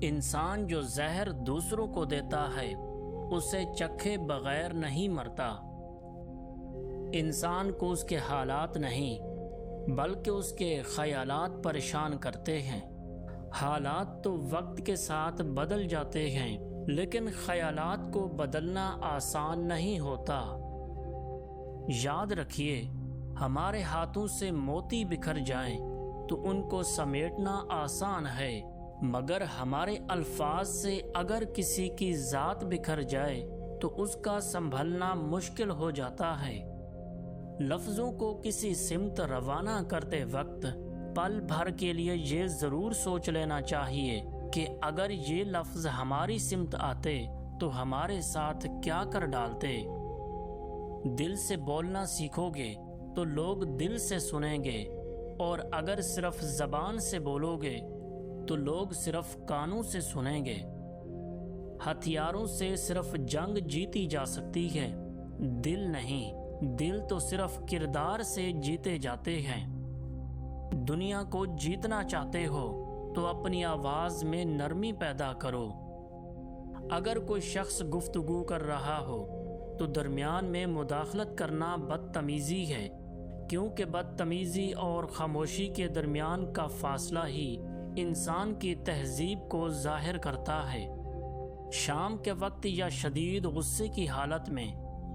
انسان جو زہر دوسروں کو دیتا ہے اسے چکھے بغیر نہیں مرتا۔ انسان کو اس کے حالات نہیں بلکہ اس کے خیالات پریشان کرتے ہیں۔ حالات تو وقت کے ساتھ بدل جاتے ہیں لیکن خیالات کو بدلنا آسان نہیں ہوتا۔ یاد رکھیے، ہمارے ہاتھوں سے موتی بکھر جائیں تو ان کو سمیٹنا آسان ہے، مگر ہمارے الفاظ سے اگر کسی کی ذات بکھر جائے تو اس کا سنبھلنا مشکل ہو جاتا ہے۔ لفظوں کو کسی سمت روانہ کرتے وقت پل بھر کے لیے یہ ضرور سوچ لینا چاہیے کہ اگر یہ لفظ ہماری سمت آتے تو ہمارے ساتھ کیا کر ڈالتے۔ دل سے بولنا سیکھو گے تو لوگ دل سے سنیں گے، اور اگر صرف زبان سے بولو گے تو لوگ صرف کانوں سے سنیں گے۔ ہتھیاروں سے صرف جنگ جیتی جا سکتی ہے، دل نہیں۔ دل تو صرف کردار سے جیتے جاتے ہیں۔ دنیا کو جیتنا چاہتے ہو تو اپنی آواز میں نرمی پیدا کرو۔ اگر کوئی شخص گفتگو کر رہا ہو تو درمیان میں مداخلت کرنا بدتمیزی ہے، کیونکہ بدتمیزی اور خاموشی کے درمیان کا فاصلہ ہی انسان کی تہذیب کو ظاہر کرتا ہے۔ شام کے وقت یا شدید غصے کی حالت میں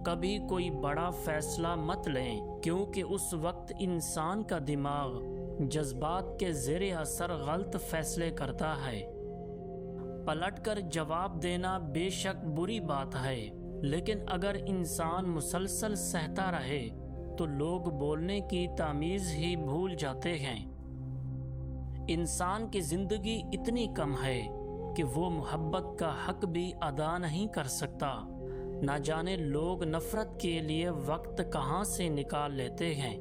کبھی کوئی بڑا فیصلہ مت لیں، کیونکہ اس وقت انسان کا دماغ جذبات کے زیر اثر غلط فیصلے کرتا ہے۔ پلٹ کر جواب دینا بے شک بری بات ہے، لیکن اگر انسان مسلسل سہتا رہے تو لوگ بولنے کی تمیز ہی بھول جاتے ہیں۔ انسان کی زندگی اتنی کم ہے کہ وہ محبت کا حق بھی ادا نہیں کر سکتا۔ نہ جانے لوگ نفرت کے لیے وقت کہاں سے نکال لیتے ہیں۔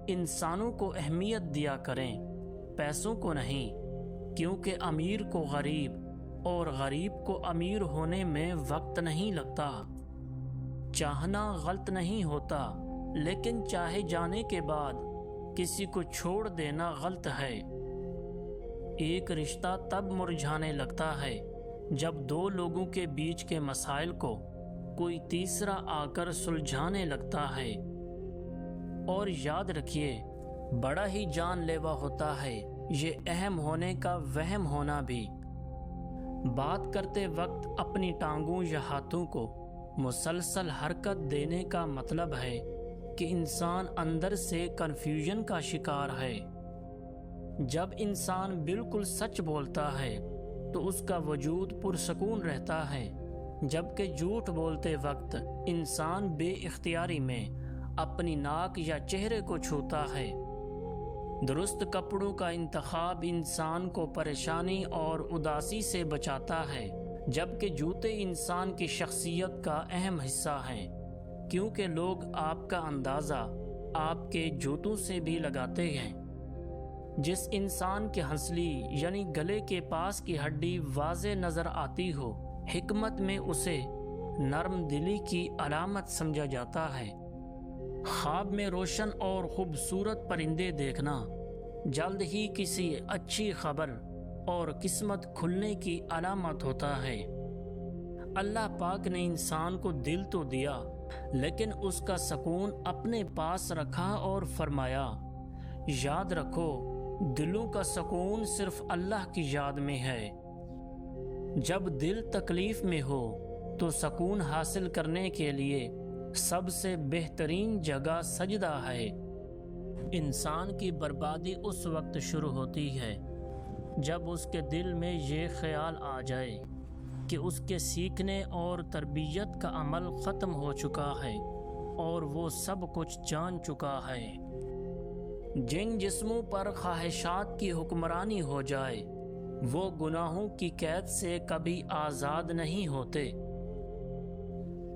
انسانوں کو اہمیت دیا کریں، پیسوں کو نہیں، کیونکہ امیر کو غریب اور غریب کو امیر ہونے میں وقت نہیں لگتا۔ چاہنا غلط نہیں ہوتا، لیکن چاہے جانے کے بعد کسی کو چھوڑ دینا غلط ہے۔ ایک رشتہ تب مرجھانے لگتا ہے جب دو لوگوں کے بیچ کے مسائل کو کوئی تیسرا آ کر سلجھانے لگتا ہے۔ اور یاد رکھیے، بڑا ہی جان لیوا ہوتا ہے یہ اہم ہونے کا وہم ہونا بھی۔ بات کرتے وقت اپنی ٹانگوں یا ہاتھوں کو مسلسل حرکت دینے کا مطلب ہے کہ انسان اندر سے کنفیوژن کا شکار ہے۔ جب انسان بالکل سچ بولتا ہے تو اس کا وجود پرسکون رہتا ہے، جبکہ جھوٹ بولتے وقت انسان بے اختیاری میں اپنی ناک یا چہرے کو چھوتا ہے۔ درست کپڑوں کا انتخاب انسان کو پریشانی اور اداسی سے بچاتا ہے، جبکہ جوتے انسان کی شخصیت کا اہم حصہ ہیں، کیونکہ لوگ آپ کا اندازہ آپ کے جوتوں سے بھی لگاتے ہیں۔ جس انسان کی ہنسلی یعنی گلے کے پاس کی ہڈی واضح نظر آتی ہو، حکمت میں اسے نرم دلی کی علامت سمجھا جاتا ہے۔ خواب میں روشن اور خوبصورت پرندے دیکھنا جلد ہی کسی اچھی خبر اور قسمت کھلنے کی علامت ہوتا ہے۔ اللہ پاک نے انسان کو دل تو دیا، لیکن اس کا سکون اپنے پاس رکھا اور فرمایا، یاد رکھو دلوں کا سکون صرف اللہ کی یاد میں ہے۔ جب دل تکلیف میں ہو تو سکون حاصل کرنے کے لیے سب سے بہترین جگہ سجدہ ہے۔ انسان کی بربادی اس وقت شروع ہوتی ہے جب اس کے دل میں یہ خیال آ جائے کہ اس کے سیکھنے اور تربیت کا عمل ختم ہو چکا ہے اور وہ سب کچھ جان چکا ہے۔ جن جسموں پر خواہشات کی حکمرانی ہو جائے وہ گناہوں کی قید سے کبھی آزاد نہیں ہوتے۔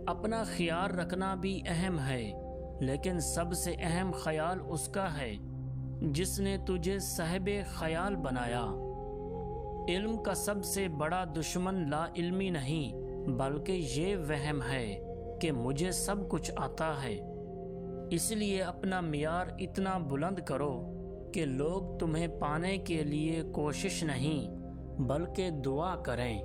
اپنا خیال رکھنا بھی اہم ہے، لیکن سب سے اہم خیال اس کا ہے جس نے تجھے صاحب خیال بنایا۔ علم کا سب سے بڑا دشمن لا علمی نہیں بلکہ یہ وہم ہے کہ مجھے سب کچھ آتا ہے۔ اس لیے اپنا معیار اتنا بلند کرو کہ لوگ تمہیں پانے کے لیے کوشش نہیں بلکہ دعا کریں